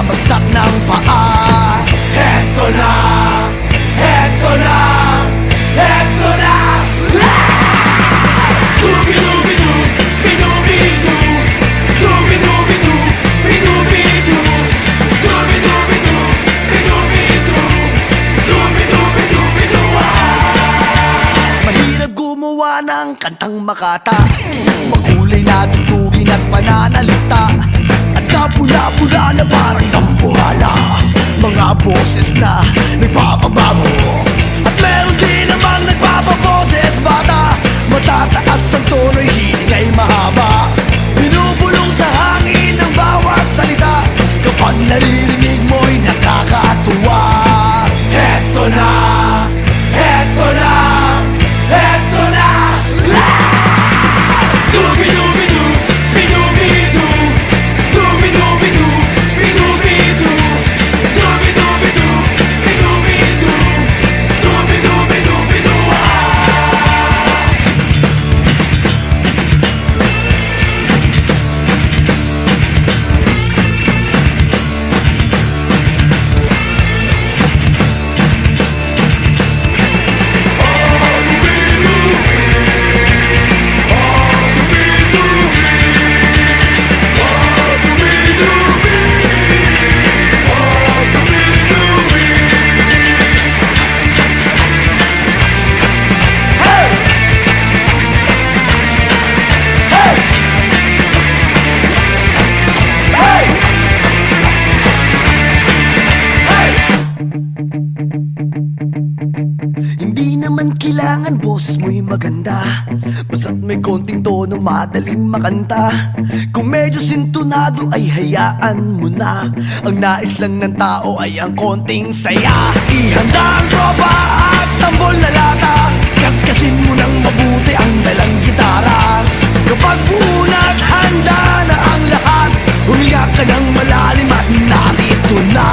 bumabagsak ng paa. Heto na, heto na, heto na. Dubi-dubi-du, bidubi-du, dubi-dubi-du, bidubi-du, dubi-dubi-du, bidubi-du, dubi-dubi-du-bidu. Mahirap gumawa ng kantang makata, makulay na tugtugin at pananalita, at kapula-pula na parang dambuhala, mga boses na nagpapabago. At meron din namang nagpapaboses bata, matataas ang tono'y hiling ay mahaba, binubulong sa hangin ng bawat salita, kapag naririnig mo'y nakakatuwa. Heto na, heto na, heto na. Dubi-dubi-du, bidubi-du, dubi-dubi-du, bidubi-du, dubi-dubi-du, bidubi-du, dubi-dubi-du-bidu. Hindi naman kailangan boses mo'y maganda, basta't may konting tono madaling makanta. Kung medyo sintonado ay hayaan mo na, ang nais lang ng tao ay ang konting saya. Ihanda ang tropa at tambol na lata, kaskasin mo ng mabuti ang dalang gitara. Kapag buo na't handa na ang lahat, huminga ka ng malalim at narito na.